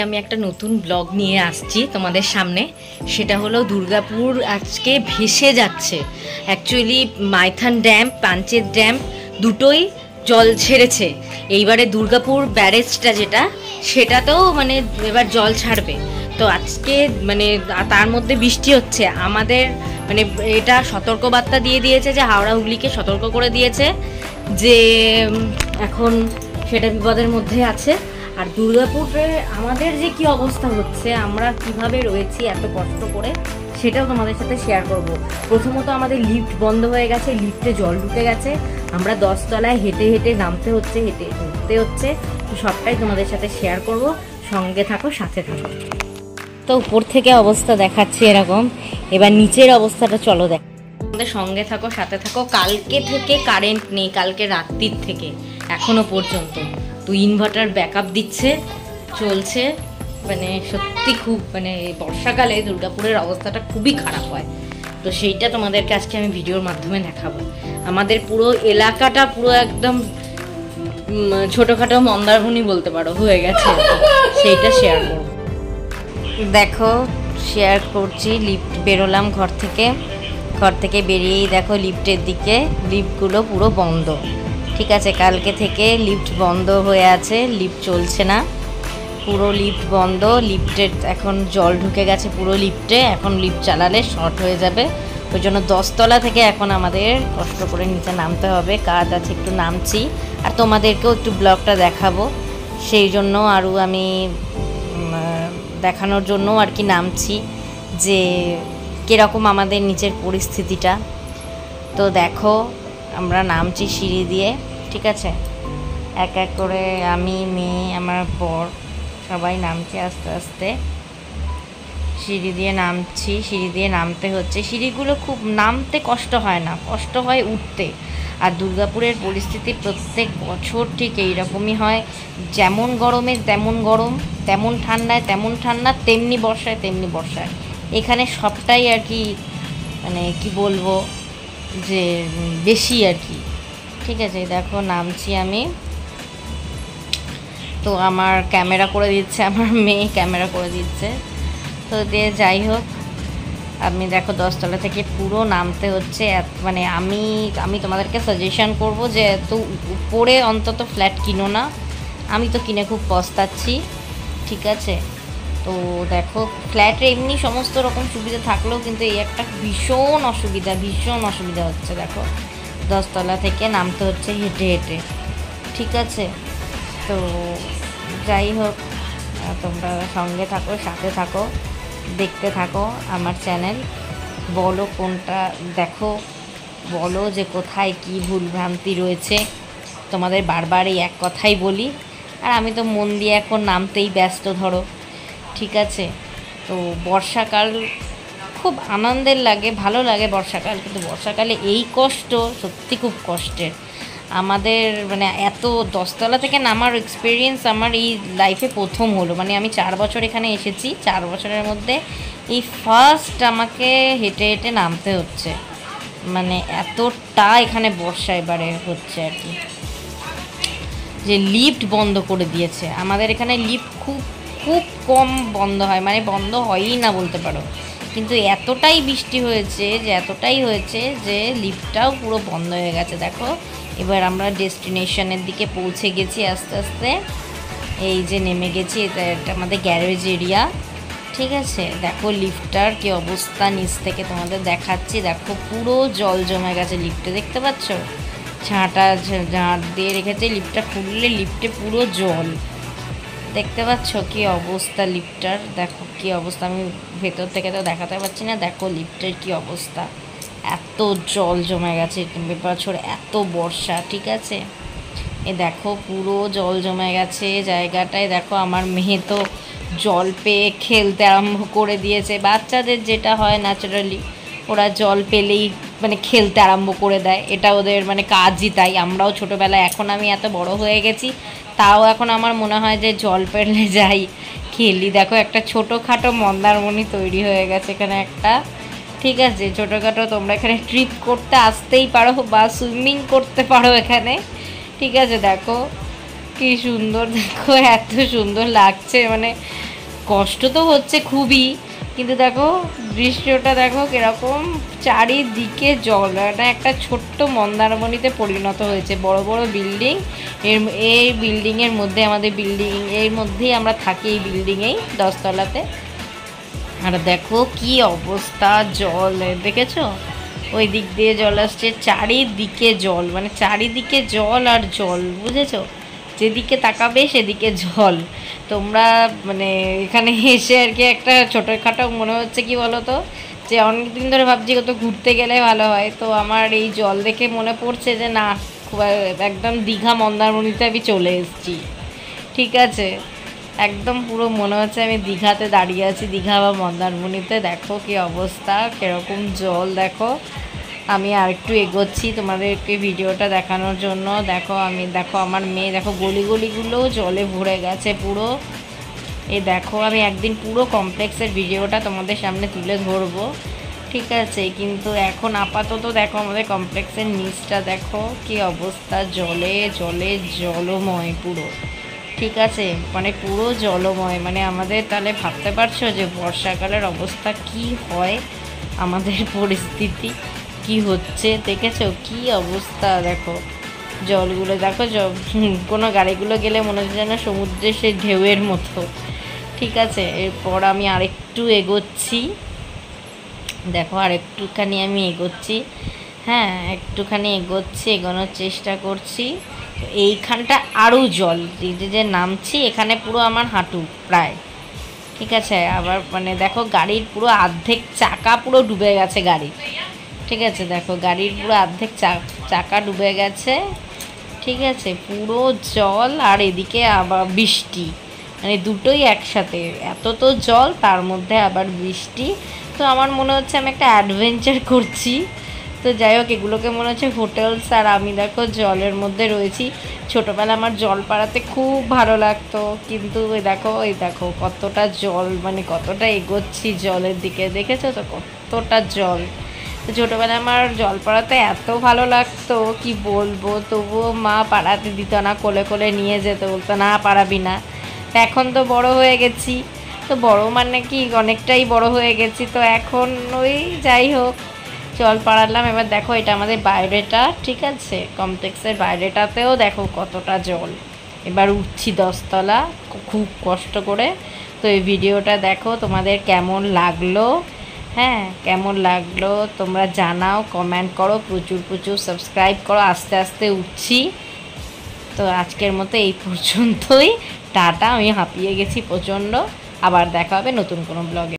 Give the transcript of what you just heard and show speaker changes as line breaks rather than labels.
আমি একটা নতুন ব্লগ নিয়ে আসছি তোমাদের সামনে। সেটা হলো দুর্গাপুর আজকে ভেসে যাচ্ছে। Actually Maithon dam, Panchet dam দুটোই জল ছেড়েছে। এইবারে দুর্গাপুর ব্যারেজটা যেটা, সেটাতেও মানে এবার জল ছাড়বে। তো আজকে মানে তার মধ্যে বৃষ্টি হচ্ছে। আমাদের মানে এটা সতর্কবার্তা দিয়ে দিয়েছে, যে হাওড়া হুগলিকে সতর্ক করে দিয়েছে যে এখন সেটা বিপদের মধ্যে আছে। আর দুর্গাপুরে আমাদের যে কি অবস্থা হচ্ছে, আমরা কিভাবে রয়েছি এত কষ্ট করে, সেটাও তোমাদের সাথে শেয়ার করব। প্রথমত আমাদের লিফট বন্ধ হয়ে গেছে, লিফটে জল ঢুকে গেছে, আমরা 10 তলায় হেঁটে হেঁটে নামতে হচ্ছে, হেঁটে উঠতে হচ্ছে। সবটাই তোমাদের সাথে শেয়ার করব, সঙ্গে থাকো, সাথে থাকো। তো উপর থেকে অবস্থা দেখাচ্ছি এরকম, এবার নিচের অবস্থাটা চলো দেখ। আমাদের সঙ্গে থাকো, সাথে থাকো। কালকে থেকে কারেন্ট নেই, কালকে রাত্রির থেকে এখনো পর্যন্ত। তো ইনভার্টার ব্যাকআপ দিচ্ছে, চলছে। মানে সত্যি খুব মানে বর্ষাকালে দুর্গাপুরের অবস্থাটা খুবই খারাপ হয়। তো সেইটা তোমাদেরকে আজকে আমি ভিডিওর মাধ্যমে দেখাবো। আমাদের পুরো এলাকাটা পুরো একদম ছোটোখাটো মন্দারমণি বলতে পারো হয়ে গেছে, সেইটা শেয়ার করব। দেখো শেয়ার করছি। লিফট বেরোলাম ঘর থেকে বেরিয়েই দেখো লিফটের দিকে, লিফটগুলো পুরো বন্ধ। ঠিক আছে, কালকে থেকে লিফট বন্ধ হয়ে আছে, লিফট চলছে না, পুরো লিফট বন্ধ। লিফটের এখন জল ঢুকে গেছে পুরো লিফটে, এখন লিফট চালালে শর্ট হয়ে যাবে। ওই জন্য 10 তলা থেকে এখন আমাদের কষ্ট করে নিচে নামতে হবে। কাজ আছে, একটু নামছি, আর তোমাদেরকেও একটু ব্লগটা দেখাবো, সেই জন্য আরও আমি দেখানোর জন্য আর কি নামছি যে কীরকম আমাদের নিচের পরিস্থিতিটা। তো দেখো আমরা নামছি সিঁড়ি দিয়ে, ঠিক আছে, এক এক করে আমি, মেয়ে, আমার বর সবাই নামছি আস্তে আস্তে। সিঁড়ি দিয়ে নামছি, সিঁড়ি দিয়ে নামতে হচ্ছে। সিঁড়িগুলো খুব নামতে কষ্ট হয় না, কষ্ট হয় উঠতে। আর দুর্গাপুরের পরিস্থিতি প্রত্যেক বছর ঠিক এইরকমই হয়। যেমন গরমে তেমন গরম, তেমন ঠান্ডায় তেমন ঠান্ডা, তেমনি বর্ষায় তেমনি বর্ষায়। এখানে সবটাই আর কি মানে কি বলবো যে বেশি আর কি। ঠিক আছে, দেখো নামছি আমি। তো আমার ক্যামেরা করে দিচ্ছে, আমার মেয়ে ক্যামেরা করে দিচ্ছে। তো দিয়ে যাই হোক, আমি দেখো 10 তলা থেকে পুরো নামতে হচ্ছে। মানে আমি তোমাদেরকে সাজেশন করব যে এত উপরে অন্তত ফ্ল্যাট কিনো না। আমি তো কিনে খুব পস্তাচ্ছি। ঠিক আছে, তো দেখো ফ্ল্যাটে এমনি সমস্ত রকম সুবিধা থাকলেও কিন্তু এই একটা ভীষণ অসুবিধা হচ্ছে। দেখো 10 তলা থেকে নামতে হচ্ছে হেঁটে হেঁটে। ঠিক আছে, তো যাই হোক, তোমরা সঙ্গে থাকো, সাথে থাকো, দেখতে থাকো আমার চ্যানেল। বলো কোনটা দেখো, বলো যে কোথায় কি ভুলভ্রান্তি রয়েছে। তোমাদের বারবার এই এক কথাই বলি, আর আমি তো মন দিয়ে এখন নামতেই ব্যস্ত ধরো। ঠিক আছে, তো বর্ষাকাল খুব আনন্দের লাগে, ভালো লাগে বর্ষাকাল, কিন্তু বর্ষাকালে এই কষ্ট সত্যি খুব কষ্টের। আমাদের মানে এত 10 তলা থেকে নামার এক্সপিরিয়েন্স আমার এই লাইফে প্রথম হলো। মানে আমি 4 বছর এখানে এসেছি, 4 বছরের মধ্যে এই ফার্স্ট আমাকে হেঁটে হেঁটে নামতে হচ্ছে। মানে এতটা এখানে বর্ষা এবারে হচ্ছে আর কি, যে লিফট বন্ধ করে দিয়েছে। আমাদের এখানে লিফট খুব খুব কম বন্ধ হয়, মানে বন্ধ হয়ই না বলতে পারো। কিন্তু এতটাই বৃষ্টি হয়েছে যে লিফটটাও পুরো বন্ধ হয়ে গেছে। দেখো এবার আমরা ডেস্টিনেশনের দিকে পৌঁছে গেছি আস্তে আস্তে। এই যে নেমে গেছি, এটা আমাদের গ্যারেজ এরিয়া। ঠিক আছে, দেখো লিফটটার কি অবস্থা, নিচ থেকে তোমাদের দেখাচ্ছি। দেখো পুরো জল জমে গেছে লিফটে, দেখতে পাচ্ছ? ঝাঁট দিয়ে রেখেছে, লিফটটা খুললে লিফটে পুরো জল, দেখতে পাচ্ছ কি অবস্থা লিফটটার। দেখো কি অবস্থা, আমি ভেতর থেকে তো দেখাতে পারছি না। দেখো লিফটের কি অবস্থা, এত জল জমে গেছে বছর, এত বর্ষা। ঠিক আছে, এ দেখো পুরো জল জমে গেছে জায়গাটায়। দেখো আমার মেয়ে তো জল পেয়ে খেলতে আরম্ভ করে দিয়েছে। বাচ্চাদের যেটা হয় ন্যাচারালি, ওরা জল পেলেই মানে খেলতে আরম্ভ করে দেয়, এটা ওদের মানে কাজই তাই। আমরাও ছোটোবেলায়, এখন আমি এত বড় হয়ে গেছি তাও এখন আমার মনে হয় যে জল পেলে যাই খেলি। দেখো একটা ছোটোখাটো মন্দারমণি তৈরি হয়ে গেছে এখানে একটা। ঠিক আছে, ছোটোখাটো তোমরা এখানে ট্রিপ করতে আসতেই পারো বা সুইমিং করতে পারো এখানে। ঠিক আছে, দেখো কি সুন্দর, দেখো এত সুন্দর লাগছে। মানে কষ্ট তো হচ্ছে খুবই, কিন্তু দেখো দৃশ্যটা দেখো কিরকম, চারিদিকে জল। এটা একটা ছোট্ট মন্দারমণিতে পরিণত হয়েছে, বড় বড় বিল্ডিং। এই বিল্ডিংয়ের মধ্যে আমাদের বিল্ডিং, এর মধ্যেই আমরা থাকি, এই বিল্ডিংয়েই 10 তলাতে। আর দেখো কি অবস্থা, জল দেখেছো, ওই দিক দিয়ে জল আসছে, চারিদিকে জল, মানে চারিদিকে জল আর জল, বুঝেছো, যেদিকে তাকাবে সেদিকে জল। তোমরা মানে এখানে এসে আর কি একটা ছোটোখাটো মনে হচ্ছে কি বলো তো, যে অনেকদিন ধরে ভাবছি কত ঘুরতে গেলে ভালো হয়। তো আমার এই জল দেখে মনে পড়ছে যে না, খুব একদম দীঘা মন্দারমণিতে আমি চলে এসেছি। ঠিক আছে, একদম পুরো মনে হচ্ছে আমি দীঘাতে দাঁড়িয়ে আছি, দীঘা বা মন্দারমণিতে। দেখো কি অবস্থা, কীরকম জল দেখো। আমি আরেকটু এগোচ্ছি তোমাদেরকে ভিডিওটা দেখানোর জন্য। দেখো দেখো আমার মেয়ে, দেখো গলিগুলোও জলে ভরে গেছে পুরো। এই দেখো আমি একদিন পুরো কমপ্লেক্সের ভিডিওটা তোমাদের সামনে তুলে ধরবো, ঠিক আছে। কিন্তু এখন আপাতত দেখো আমাদের কমপ্লেক্সের নিচটা দেখো কি অবস্থা, জলে জলে জলময় পুরো, ঠিক আছে, মানে পুরো জলময়। মানে আমাদের তাহলে ভাবতে পারছো যে বর্ষাকালের অবস্থা কি হয়, আমাদের পরিস্থিতি কি হচ্ছে, দেখেছো কি অবস্থা। দেখো জলগুলো দেখো, কোনো গাড়িগুলো গেলে মনে হচ্ছে যেন সমুদ্রের সেই ঢেউয়ের মতো, ঠিক আছে। এরপর আমি আরেকটু এগোচ্ছি, দেখো আরেকটুখানি আমি এগোচ্ছি, হ্যাঁ একটুখানি এগোচ্ছি, এগোনোর চেষ্টা করছি। এইখানটা আরও জল, যে নামছি এখানে পুরো আমার হাঁটু প্রায়, ঠিক আছে। আবার মানে দেখো গাড়ির পুরো অর্ধেক চাকা পুরো ডুবে গেছে গাড়ির, ঠিক আছে। দেখো গাড়ির পুরো অর্ধেক চাকা ডুবে গেছে, ঠিক আছে, পুরো জল আর এদিকে আবার বৃষ্টি, মানে দুটোই একসাথে। এত তো জল, তার মধ্যে আবার বৃষ্টি। তো আমার মনে হচ্ছে আমি একটা অ্যাডভেঞ্চার করছি। তো যাই হোক, এগুলোকে মনে হচ্ছে হোটেলস, আর আমি দেখো জলের মধ্যে রয়েছি। ছোটোবেলা আমার জল পাড়াতে খুব ভালো লাগতো, কিন্তু এই দেখো কতটা জল, মানে কতটা এগোচ্ছি জলের দিকে, দেখেছো তো কতটা জল। তো ছোটোবেলায় আমার জল পাড়াতে এত ভালো লাগতো কি বলবো, তবুও মা পাড়াতে দিত না, কোলে কোলে নিয়ে যেতে বলতো না পাড়াবি না। এখন তো বড় হয়ে গেছি, তো বড় মানে কি অনেকটাই বড় হয়ে গেছি, তো এখন ওই যাই হোক জল পাড়ালাম। এবার দেখো এটা আমাদের বাইরেটা, ঠিক আছে, কমপ্লেক্সের বাইরেটাতেও দেখো কতটা জল। এবার উঠছি 10 তলা খুব কষ্ট করে। তো এই ভিডিওটা দেখো তোমাদের কেমন লাগলো, হ্যাঁ কেমন লাগলো তোমরা জানাও, কমেন্ট করো, প্রচুর প্রচুর সাবস্ক্রাইব করো। আস্তে আস্তে উঠছি। তো আজকের মতো এই পর্যন্তই, টাটা। আমি হাঁপিয়ে গেছি প্রচণ্ড, আবার দেখা হবে নতুন কোনো ব্লগে।